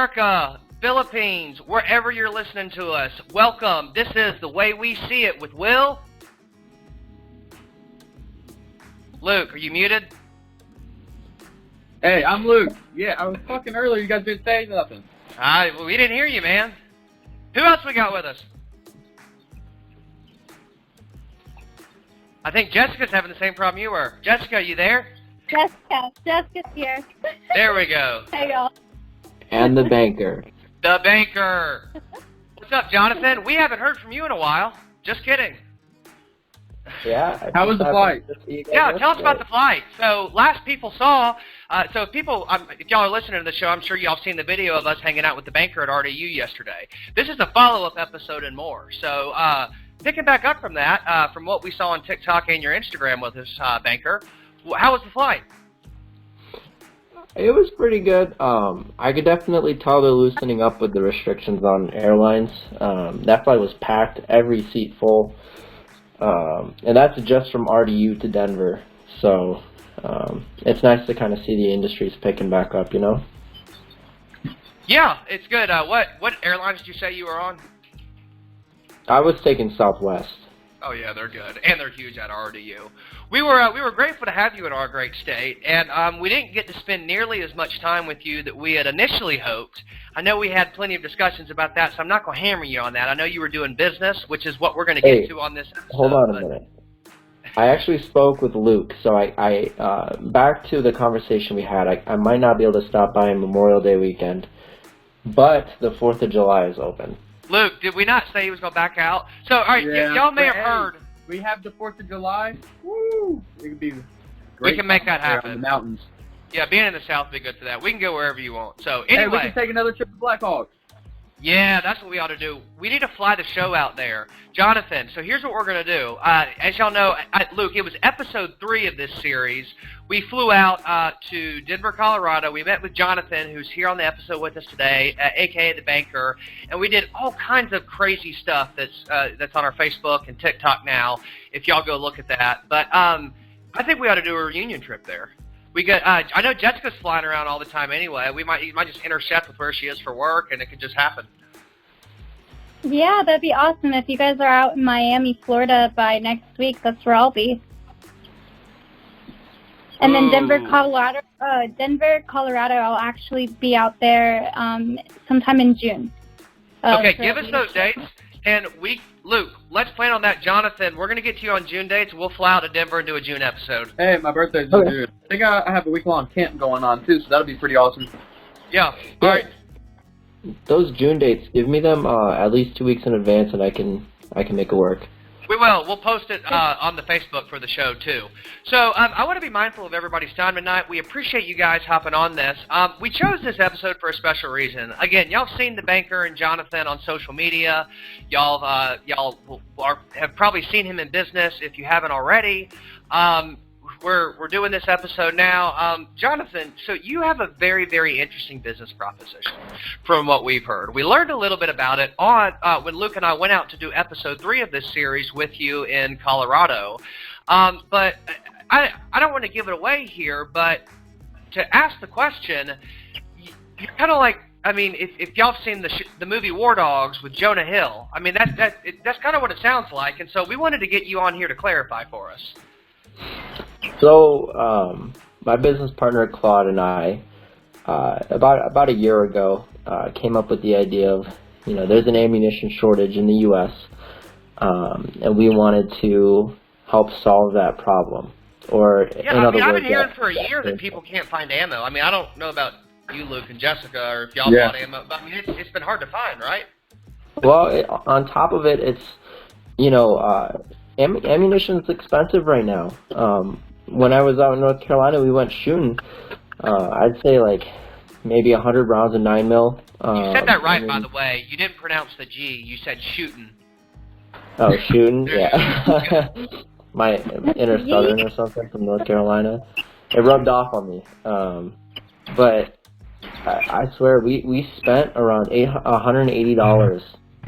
America, Philippines, wherever you're listening to us, welcome. This is The Way We See It with Will. Luke, are you muted? Hey, I'm Luke. Yeah, I was talking earlier. You guys didn't say nothing. Well, we didn't hear you, man. Who else we got with us? I think Jessica's having the same problem you were. Jessica, are you there? Jessica's here. There we go. Hey, y'all. And the banker. The banker. What's up, Jonathan? We haven't heard from you in a while. Just kidding. Yeah. How was the flight? Yeah, tell us about the flight. So last people saw, if y'all are listening to the show, I'm sure y'all have seen the video of us hanging out with the banker at RDU yesterday. This is a follow-up episode and more. So picking back up from that, from what we saw on TikTok and your Instagram with us, banker, how was the flight? It was pretty good. I could definitely tell they're loosening up with the restrictions on airlines. That flight was packed, every seat full. And that's just from RDU to Denver. So it's nice to kind of see the industries picking back up, you know? Yeah, it's good. What airlines did you say you were on? I was taking Southwest. Oh yeah, they're good, and they're huge at RDU. We were grateful to have you in our great state, and we didn't get to spend nearly as much time with you that we had initially hoped. I know we had plenty of discussions about that, so I'm not going to hammer you on that. I know you were doing business, which is what we're going to get to on this episode. Hold on a minute. I actually spoke with Luke, so I back to the conversation we had. I might not be able to stop by on Memorial Day weekend, but the 4th of July is open. Luke, did we not say he was going to back out? So, all right, y'all may have heard. We have the 4th of July. Woo! It could be great. We can make that happen. On the mountains. Yeah, being in the South would be good for that. We can go wherever you want. So, anyway. Hey, we can take another trip to Blackhawk. Yeah, that's what we ought to do. We need to fly the show out there. Jonathan, so here's what we're going to do. As y'all know, Luke, it was episode 3 of this series. We flew out to Denver, Colorado. We met with Jonathan, who's here on the episode with us today, a.k.a. The Banker, and we did all kinds of crazy stuff that's on our Facebook and TikTok now, if y'all go look at that. But I think we ought to do a reunion trip there. We got. I know Jessica's flying around all the time anyway. You might just intercept with where she is for work, and it could just happen. Yeah, that'd be awesome. If you guys are out in Miami, Florida by next week, that's where I'll be. And then Denver, Colorado. I'll actually be out there sometime in June. Okay, give us those dates, and Luke, let's plan on that. Jonathan, we're going to get to you on June dates. We'll fly out to Denver and do a June episode. Hey, my birthday's in June. I think I have a week-long camp going on, too, so that'll be pretty awesome. Yeah. All right. Those June dates, give me them at least 2 weeks in advance, and I can make it work. We will. We'll post it on the Facebook for the show, too. So I want to be mindful of everybody's time tonight. We appreciate you guys hopping on this. We chose this episode for a special reason. Again, y'all have seen the Banker and Jonathan on social media. Y'all have probably seen him in business if you haven't already. We're doing this episode now. Jonathan, so you have a very, very interesting business proposition from what we've heard. We learned a little bit about it when Luke and I went out to do episode 3 of this series with you in Colorado. But I don't want to give it away here, but to ask the question, you're kind of like, I mean, if y'all have seen the movie War Dogs with Jonah Hill, I mean, that's kind of what it sounds like. And so we wanted to get you on here to clarify for us. So, my business partner Claude and I, about a year ago, came up with the idea of, there's an ammunition shortage in the U.S., and we wanted to help solve that problem. I've been hearing for a year that people can't find ammo. I mean, I don't know about you, Luke and Jessica, or if y'all bought ammo, but I mean, it's been hard to find, right? Well, on top of it, it's, ammunition is expensive right now. When I was out in North Carolina, we went shooting. I'd say like maybe 100 rounds of 9mm. You said that right, by the way. You didn't pronounce the G. You said shooting. Oh, shooting? Yeah. My inner southern or something from North Carolina. It rubbed off on me. But I swear, we spent around $180,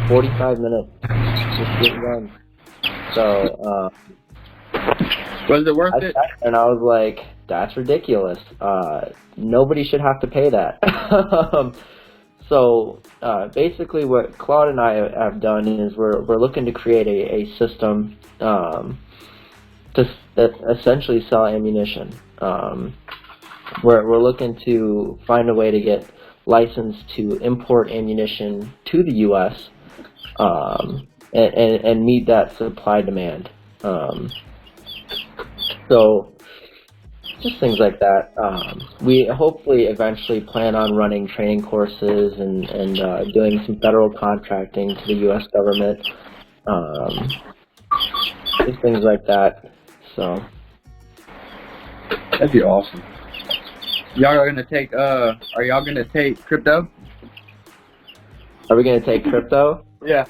45 minutes just getting done. So, was it worth it? And I was like, that's ridiculous. Nobody should have to pay that. So basically, what Claude and I have done is we're looking to create a system to essentially sell ammunition. We're looking to find a way to get licensed to import ammunition to the U.S. And meet that supply demand. So just things like that. We hopefully eventually plan on running training courses and doing some federal contracting to the U.S. government. Just things like that. So That'd be awesome. Y'all are gonna take are y'all gonna take crypto? are we gonna take crypto? Yeah.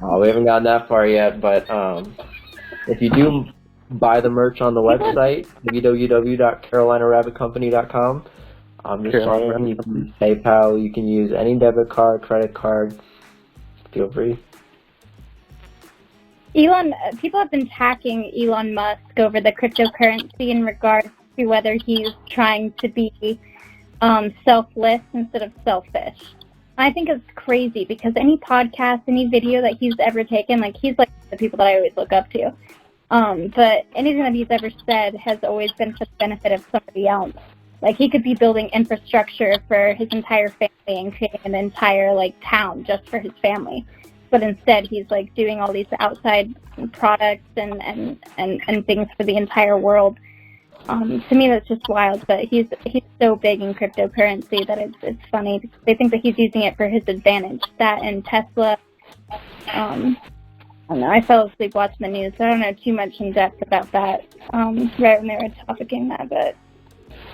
Oh, we haven't gotten that far yet, but if you do buy the merch on the website, www.carolinarabbitcompany.com, I'm just saying, you can use PayPal, you can use any debit card, credit card, feel free. People have been attacking Elon Musk over the cryptocurrency in regards to whether he's trying to be selfless instead of selfish. I think it's crazy because any podcast, any video that he's ever taken, like he's like the people that I always look up to. But anything that he's ever said has always been for the benefit of somebody else. Like he could be building infrastructure for his entire family and creating an entire like town just for his family. But instead he's like doing all these outside products and things for the entire world. To me, that's just wild. But he's so big in cryptocurrency that it's funny because they think that he's using it for his advantage. That and Tesla. I don't know. I fell asleep watching the news, so I don't know too much in depth about that. Right when they were topicing that, but.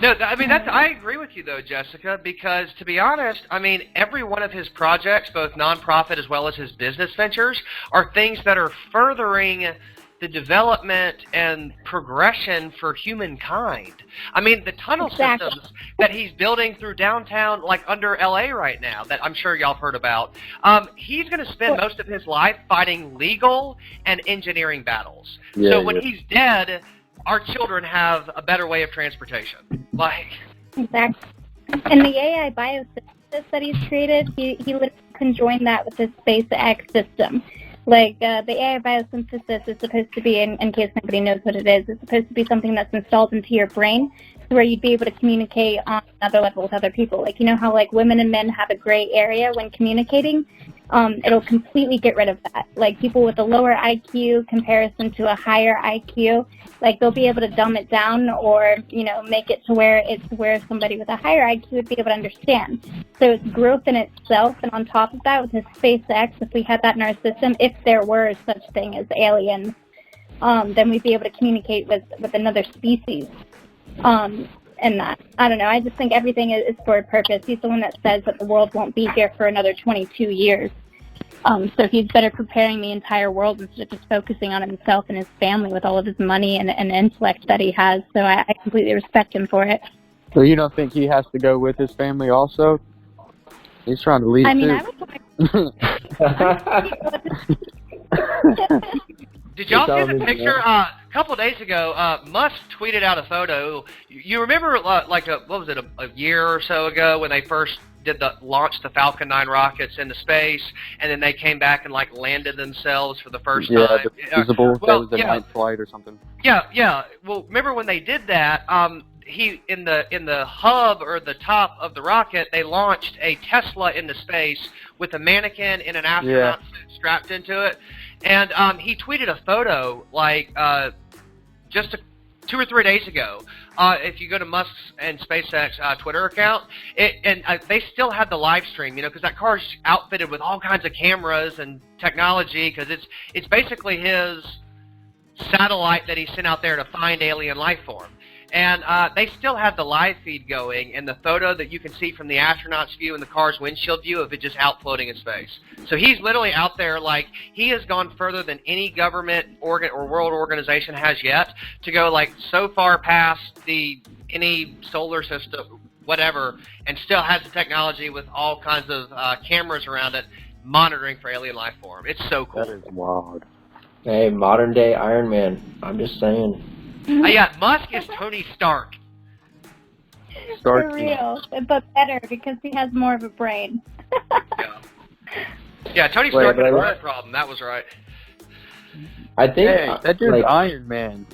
No, I mean, I agree with you, though, Jessica, because, to be honest, I mean, every one of his projects, both nonprofit as well as his business ventures, are things that are furthering the development and progression for humankind. I mean, the tunnel systems that he's building through downtown, like under L.A. right now, that I'm sure y'all have heard about, he's going to spend most of his life fighting legal and engineering battles. Yeah, so when he's dead, our children have a better way of transportation. Like Exactly. And the AI biosynthesis that he's created, he literally conjoined that with his SpaceX system. Like, the AI biosynthesis is supposed to be, in case nobody knows what it is, it's supposed to be something that's installed into your brain where you'd be able to communicate on another level with other people. Like, you know how, like, women and men have a gray area when communicating? It'll completely get rid of that. Like, people with a lower IQ comparison to a higher IQ, like, they'll be able to dumb it down or, you know, make it to where it's where somebody with a higher IQ would be able to understand. So it's growth in itself, and on top of that, with his SpaceX, if we had that in our system, if there were such thing as aliens, then we'd be able to communicate with another species. And that, I don't know, I just think everything is for a purpose. He's the one that says that the world won't be here for another 22 years. So he's better preparing the entire world instead of just focusing on himself and his family with all of his money and intellect that he has. So I completely respect him for it. So you don't think he has to go with his family also? He's trying to leave I mean, too. I would did y'all see the picture? A couple of days ago, Musk tweeted out a photo. You remember, like, what was it, a year or so ago when they first launched the Falcon 9 rockets into space, and then they came back and, like, landed themselves for the first time? Yeah, the visible, that was the night flight or something. Yeah. Well, remember when they did that, he in the hub or the top of the rocket, they launched a Tesla into space with a mannequin in an astronaut suit strapped into it. And he tweeted a photo, like, just 2 or 3 days ago. If you go to Musk's and SpaceX Twitter account, they still have the live stream, you know, because that car's outfitted with all kinds of cameras and technology, because it's basically his satellite that he sent out there to find alien life form. And they still have the live feed going, and the photo that you can see from the astronaut's view and the car's windshield view of it just out floating in space. So he's literally out there, like, he has gone further than any government or world organization has yet to go, like, so far past any solar system, whatever, and still has the technology with all kinds of cameras around it monitoring for alien life form. It's so cool. That is wild. Hey, modern day Iron Man. I'm just saying. Yeah, Musk is Tony Stark. Starkey. For real. But better because he has more of a brain. Yeah. Yeah, Tony Wait, Stark had a but brain problem. That was right. I think Hey, that dude's like, Iron Man.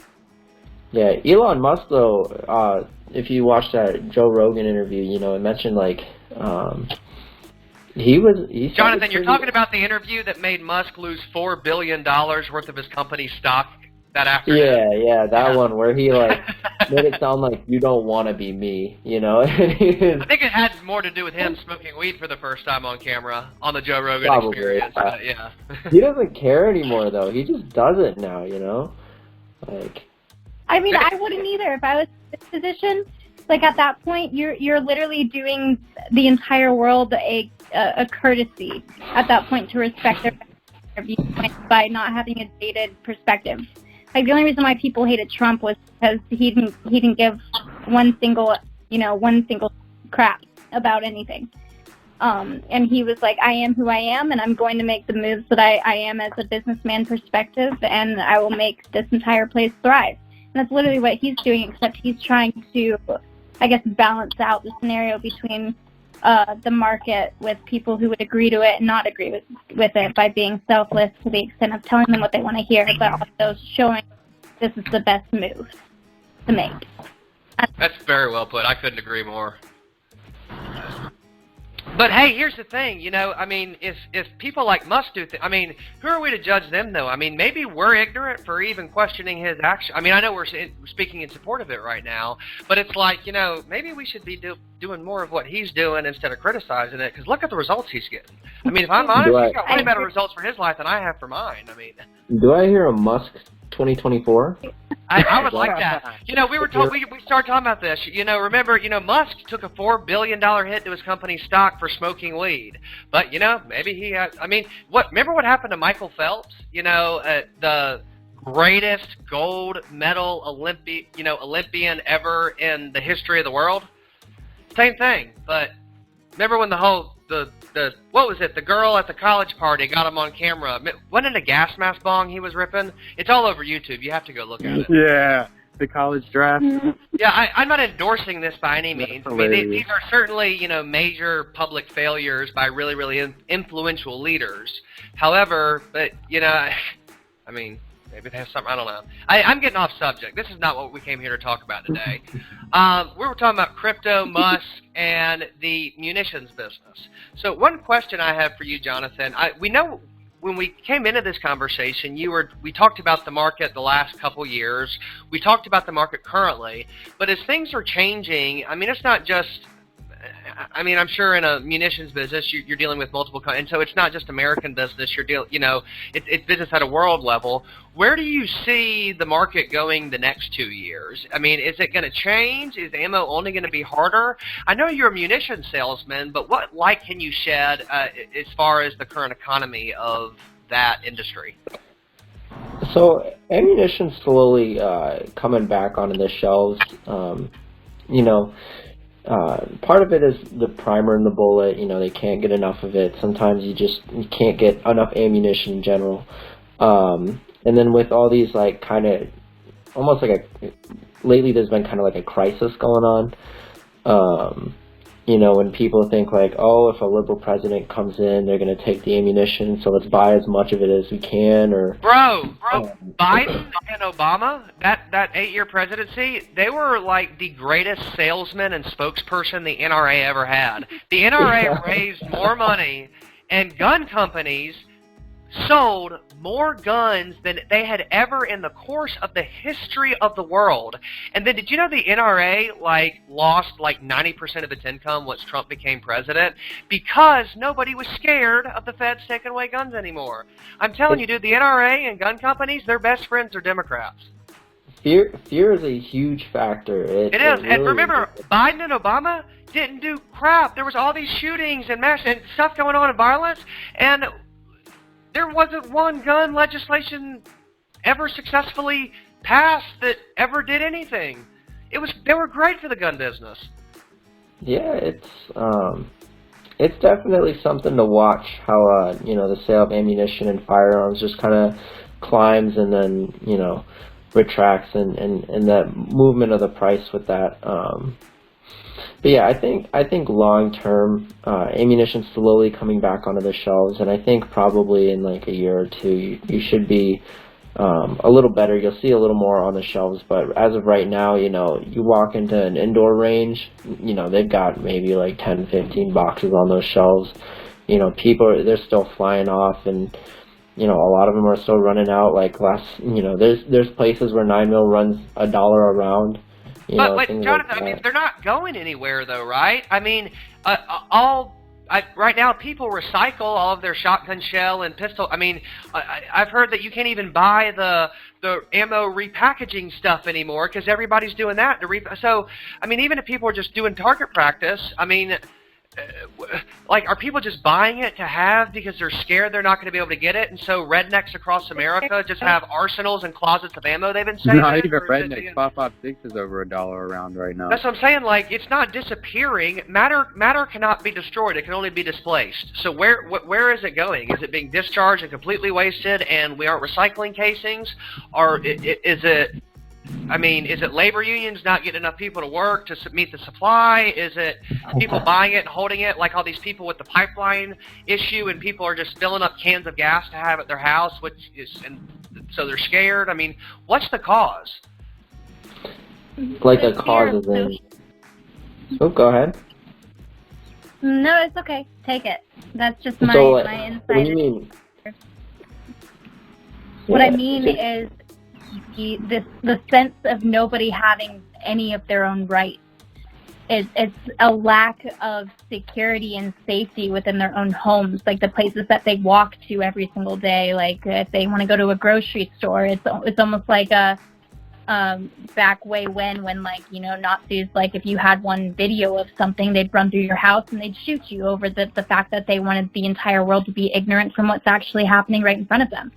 yeah, Elon Musk though. If you watched that Joe Rogan interview, you know, it mentioned like he Jonathan, you're talking about the interview that made Musk lose $4 billion worth of his company's stock that afternoon? Yeah, that one where he like made it sound like you don't want to be me, you know. I think it had more to do with him smoking weed for the first time on camera on the Joe Rogan Probably, Experience. Yeah. He doesn't care anymore though. He just does it now, you know. Like, I mean, I wouldn't either if I was in this position. Like at that point, you're literally doing the entire world a courtesy at that point to respect their viewpoint by not having a dated perspective. Like the only reason why people hated Trump was because he didn't give one single crap about anything. And he was like, I am who I am, and I'm going to make the moves that I am as a businessman perspective, and I will make this entire place thrive. And that's literally what he's doing, except he's trying to, I guess, balance out the scenario between the market with people who would agree to it and not agree with it by being selfless to the extent of telling them what they want to hear, but also showing this is the best move to make. That's very well put. I couldn't agree more. But hey, here's the thing, you know, I mean, if people like Musk do I mean, who are we to judge them, though? I mean, maybe we're ignorant for even questioning his action. I mean, I know we're speaking in support of it right now, but it's like, you know, maybe we should be doing more of what he's doing instead of criticizing it, because look at the results he's getting. I mean, if I'm honest, he's got way better results for his life than I have for mine. I mean, do I hear a Musk 2024? I would like that. You know, we started talking about this. You know, remember, you know, Musk took a $4 billion hit to his company's stock for smoking weed. But, you know, maybe he has, I mean, remember what happened to Michael Phelps? You know, the greatest gold medal Olympian ever in the history of the world? Same thing. But remember when what was it? The girl at the college party got him on camera. Wasn't it a gas mask bong he was ripping? It's all over YouTube. You have to go look at it. Yeah, the college draft. Yeah, I'm not endorsing this by any means. I mean, these are certainly, you know, major public failures by really, really influential leaders. However, but, you know, I mean, maybe they have something, I don't know. I'm getting off subject. This is not what we came here to talk about today. We were talking about crypto, Musk, and the munitions business. So one question I have for you, Jonathan, we know when we came into this conversation, we talked about the market the last couple years. We talked about the market currently. But as things are changing, I mean, it's not just, I mean, I'm sure in a munitions business you're dealing with multiple, and so it's not just American business. It's business at a world level. Where do you see the market going the next 2 years? I mean, is it going to change? Is ammo only going to be harder? I know you're a munitions salesman, but what light can you shed as far as the current economy of that industry? So ammunition's slowly coming back onto the shelves. You know. Part of it is the primer and the bullet. You know, they can't get enough of it. Sometimes you can't get enough ammunition in general. And then with all these, like, kind of almost like lately there's been kind of like a crisis going on. You know, when people think like, oh, if a liberal president comes in, they're going to take the ammunition, so let's buy as much of it as we can. Or Bro, Biden and Obama, that 8-year presidency, they were like the greatest salesman and spokesperson the NRA ever had. The NRA raised more money, and gun companies sold more guns than they had ever in the course of the history of the world. And then did you know the NRA lost 90% of its income once Trump became president because nobody was scared of the feds taking away guns anymore? I'm telling you, dude, the NRA and gun companies, their best friends are Democrats. Fear is a huge factor. It is. Really, and remember, Biden and Obama didn't do crap. There was all these shootings and mass and stuff going on in violence, and there wasn't one gun legislation ever successfully passed that ever did anything. They were great for the gun business. Yeah, it's definitely something to watch how the sale of ammunition and firearms just kind of climbs and then retracts and that movement of the price with that. But yeah, I think long term, ammunition slowly coming back onto the shelves, and I think probably in like a year or two, you should be a little better. You'll see a little more on the shelves, but as of right now, you walk into an indoor range, they've got maybe like 10, 15 boxes on those shelves. They're still flying off, and a lot of them are still running out. Like there's places where 9mm runs $1 a round. But Things Jonathan, like I mean, that. they're not going anywhere though, right? I mean, right now people recycle all of their shotgun shell and pistol. I mean, I've heard that you can't even buy the ammo repackaging stuff anymore because everybody's doing that so I mean, even if people are just doing target practice, I mean, like, are people just buying it to have because they're scared they're not going to be able to get it, and so rednecks across America just have arsenals and closets of ammo they've been saving? Not even Or is it rednecks. 5.56 is over $1 a round right now. That's what I'm saying. Like, it's not disappearing. Matter cannot be destroyed. It can only be displaced. So where is it going? Is it being discharged and completely wasted, and we aren't recycling casings, or is it? I mean, is it labor unions not getting enough people to work to meet the supply? Is it people buying it and holding it, like all these people with the pipeline issue, and people are just filling up cans of gas to have at their house, and so they're scared? I mean, what's the cause? Like a cause is in. Oh, go ahead. No, it's okay. Take it. That's just my What insight. do you mean? What I mean is the sense of nobody having any of their own rights. It's a lack of security and safety within their own homes, like the places that they walk to every single day. Like if they want to go to a grocery store, it's almost like a back way when like, Nazis, like if you had one video of something, they'd run through your house and they'd shoot you over the fact that they wanted the entire world to be ignorant from what's actually happening right in front of them.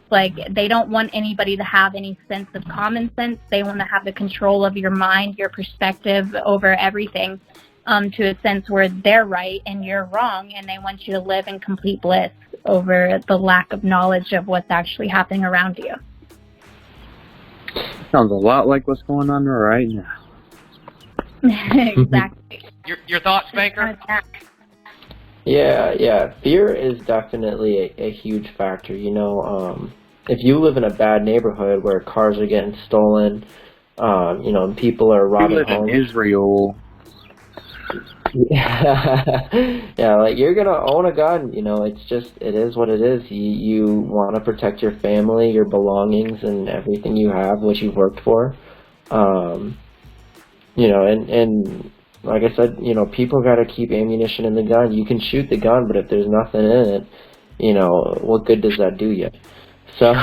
Like, they don't want anybody to have any sense of common sense. They want to have the control of your mind, your perspective over everything, to a sense where they're right and you're wrong, and they want you to live in complete bliss over the lack of knowledge of what's actually happening around you. Sounds a lot like what's going on right now. Exactly. Your thoughts, Banker? Yeah. Fear is definitely a huge factor. If you live in a bad neighborhood where cars are getting stolen, and people are robbing You live homes. in Israel. Yeah, like you're gonna own a gun. It is what it is. You want to protect your family, your belongings, and everything you have, what you've worked for. And like I said, people got to keep ammunition in the gun. You can shoot the gun, but if there's nothing in it, what good does that do you? So,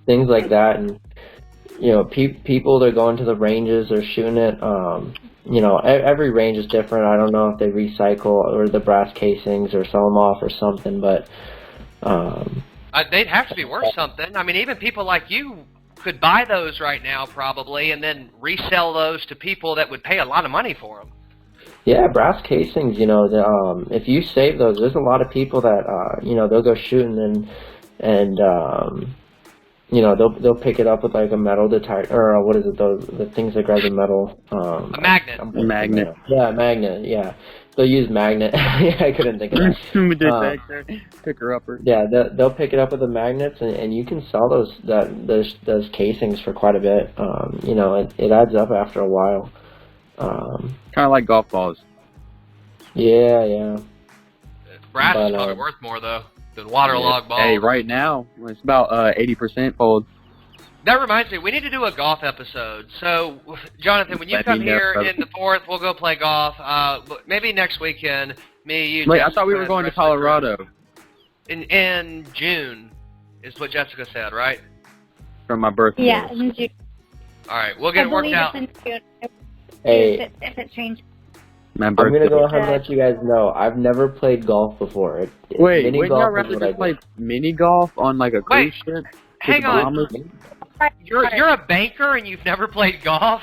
things like that, and people that are going to the ranges or shooting it. Every range is different. I don't know if they recycle or the brass casings or sell them off or something, but They'd have to be worth something. I mean, even people like you could buy those right now probably and then resell those to people that would pay a lot of money for them. Yeah, brass casings, if you save those, there's a lot of people that, they'll go shooting and they'll pick it up with like a metal detector, or what is it, the things that grab the metal? A magnet. A magnet. Yeah, magnet, yeah. They'll use magnet. Yeah, I couldn't think of that. Detector, picker-upper. Yeah, they'll pick it up with the magnets, and you can sell those casings for quite a bit. It adds up after a while. Kind of like golf balls. Yeah. Brass is probably worth more though than waterlogged balls. Hey, right now it's about 80% fold. That reminds me, we need to do a golf episode. So, Jonathan, when you come here in the 4th, we'll go play golf. Maybe next weekend, me, you. Wait, Jessica, I thought we were going to Colorado. In June, is what Jessica said, right? For my birthday. Yeah, in June. All right, we'll get it worked out. It's in June. Hey, If it changes. I'm gonna go ahead and let you guys know. I've never played golf before. Wait, mini wouldn't golf y'all is rather what I just do. play mini golf on like a cruise ship? Hang on. You're a banker and you've never played golf?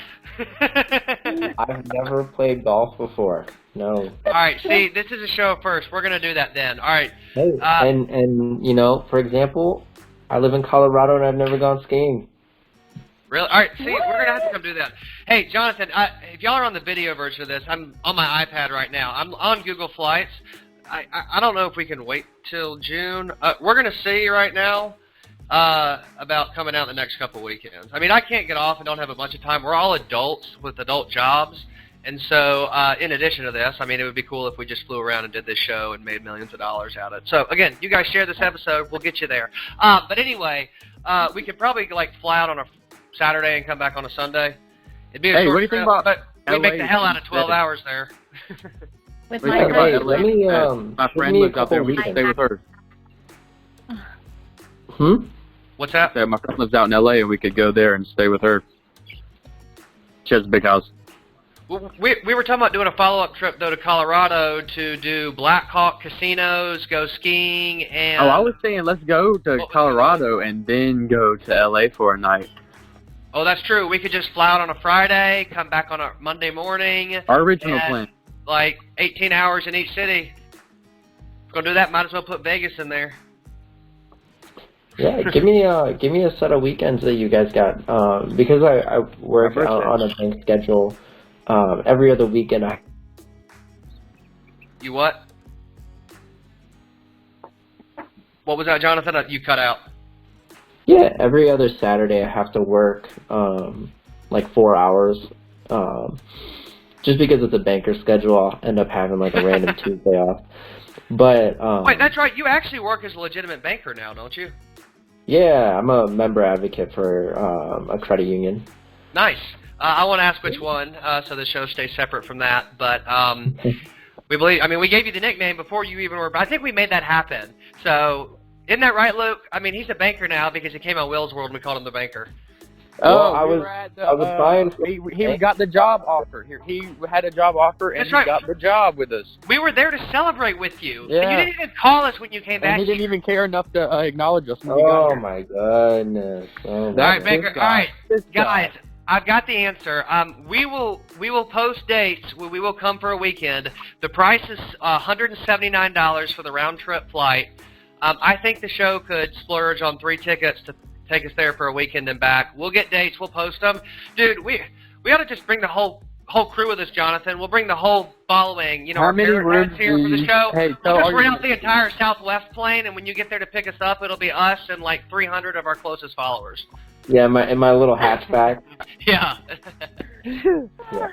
I've never played golf before. No. All right, see, this is a show first. We're gonna do that then. All right. Hey, and for example, I live in Colorado and I've never gone skiing. Really? All right, see, we're going to have to come do that. Hey, Jonathan, if y'all are on the video version of this, I'm on my iPad right now. I'm on Google Flights. I don't know if we can wait till June. We're going to see right now about coming out the next couple weekends. I mean, I can't get off and don't have a bunch of time. We're all adults with adult jobs. And so, in addition to this, I mean, it would be cool if we just flew around and did this show and made millions of dollars out of it. So, again, you guys share this episode. We'll get you there. But anyway, we could probably, like, fly out on a Saturday and come back on a Sunday. It'd be a short what do you think about but we'd make LA the hell out of 12 hours there. With What do you my think about friend. LA? Let me, My give friend me a lives out there. couple We can stay with her. What's that? Yeah, my friend lives out in LA, and we could go there and stay with her. She has a big house. Well, we were talking about doing a follow-up trip, though, to Colorado to do Black Hawk casinos, go skiing, and... Oh, I was saying let's go to Colorado and then go to LA for a night. Oh, that's true. We could just fly out on a Friday, come back on a Monday morning. Our original and, plan. Like 18 hours in each city. If we're gonna do that, might as well put Vegas in there. Yeah, give me a set of weekends that you guys got. Because I work on a bank schedule. Every other weekend You what? What was that, Jonathan? You cut out. Yeah, every other Saturday I have to work like 4 hours. Just because it's a banker schedule, I'll end up having like a random Tuesday off. But Wait, that's right. You actually work as a legitimate banker now, don't you? yeah, I'm a member advocate for a credit union. Nice. I won't ask which one, so the show stays separate from that. But we believe. I mean, we gave you the nickname before you even were. But I think we made that happen. So isn't that right, Luke? I mean, he's a banker now because he came on Will's World and we called him the banker. Well, I we was were at the, I was buying. He got the job offer. He had a job offer, and That's right. he got the job with us. We were there to celebrate with you. Yeah. And you didn't even call us when you came back. And he didn't even care enough to acknowledge us when we got Oh here. my goodness! Oh All my right, goodness. Baker. This All right, This guys. I've got the answer. We will post dates. We will come for a weekend. The price is $179 for the round trip flight. I think the show could splurge on 3 tickets to take us there for a weekend and back. We'll get dates. We'll post them, dude. We ought to just bring the whole crew with us, Jonathan. We'll bring the whole following. You know, How our many parent rooms heads here do for the you- show. Hey, We'll tell just all rent your- out the entire Southwest plane, and when you get there to pick us up, it'll be us and like 300 of our closest followers. Yeah, in my little hatchback. Yeah. Yeah.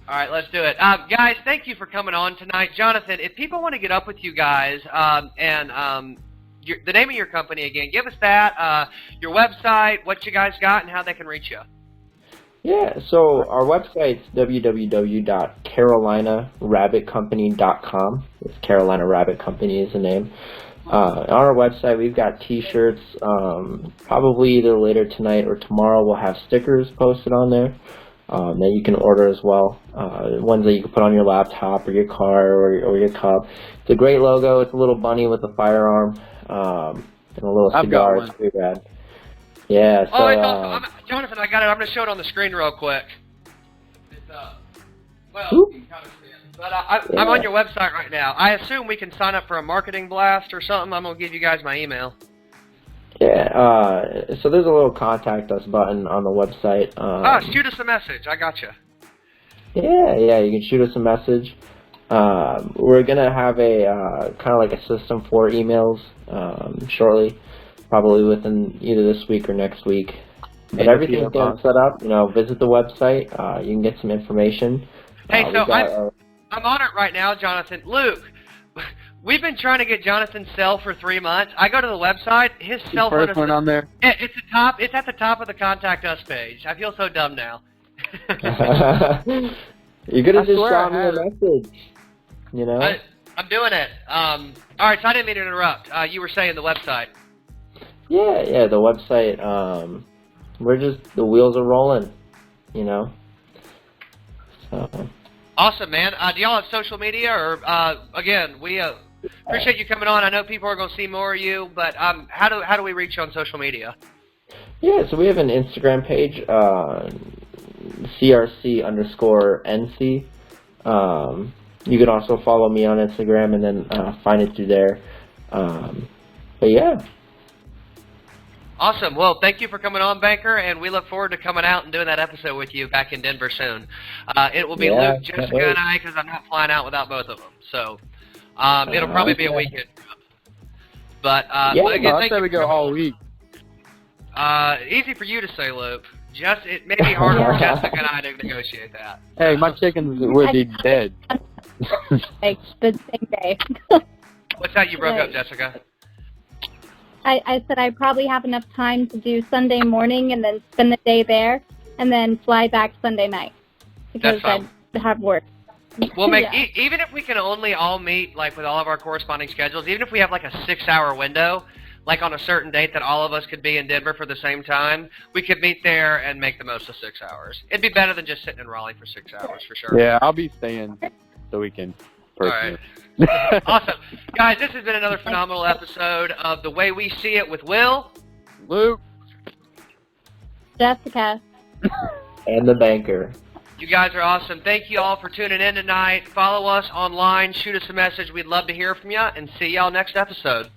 All right, let's do it. Guys, thank you for coming on tonight. Jonathan, if people want to get up with you guys and the name of your company again, give us that, your website, what you guys got, and how they can reach you. Yeah, so our website's www.carolinarabbitcompany.com. It's Carolina Rabbit Company is the name. On our website, we've got T-shirts. Probably either later tonight or tomorrow, we'll have stickers posted on there that you can order as well. Ones that you can put on your laptop or your car or your cup. It's a great logo. It's a little bunny with a firearm and a little I've got cigar. one. It's pretty rad. Yeah. So, Oh, it's awesome. Jonathan, I got it. I'm going to show it on the screen real quick. It's, well, you can kind of see it. But I'm on your website right now. I assume we can sign up for a marketing blast or something. I'm going to give you guys my email. Yeah, so there's a little contact us button on the website. Shoot us a message. I got you. Yeah, you can shoot us a message. We're going to have a kind of like a system for emails shortly, probably within either this week or next week. But everything's getting set up. Visit the website. You can get some information. Hey, so I'm on it right now, Jonathan. Luke, we've been trying to get Jonathan's cell for 3 months. I go to the website. His cell phone First one on there. It's at the top of the contact us page. I feel so dumb now. You could have just shot me a message. I'm doing it. All right, so I didn't mean to interrupt. You were saying the website. Yeah, the website. The wheels are rolling. So. Awesome, man. Do y'all have social media? Or again, we appreciate you coming on. I know people are going to see more of you, but how do we reach you on social media? Yeah, so we have an Instagram page, CRC_NC. You can also follow me on Instagram and then find it through there. But yeah. Awesome. Well, thank you for coming on, Banker, and we look forward to coming out and doing that episode with you back in Denver soon. It will be Luke, Jessica, and I, because I'm not flying out without both of them. So it'll probably be a weekend. But again, I say we go all week. Easy for you to say, Luke. It may be harder for Jessica and I to negotiate that. Hey, my chickens would be dead. Like the same day. What's that you broke up, Jessica? I said I probably have enough time to do Sunday morning and then spend the day there and then fly back Sunday night because I have work. We'll make even if we can only all meet like with all of our corresponding schedules, even if we have like a 6-hour window, like on a certain date that all of us could be in Denver for the same time, we could meet there and make the most of 6 hours. It'd be better than just sitting in Raleigh for 6 hours for sure. Yeah, I'll be staying the weekend. Personally. All right. Awesome. Guys, this has been another phenomenal episode of The Way We See It with Will, Luke, Jessica, and the banker. You guys are awesome. Thank you all for tuning in tonight. Follow us online. Shoot us a message. We'd love to hear from you. And see y'all next episode.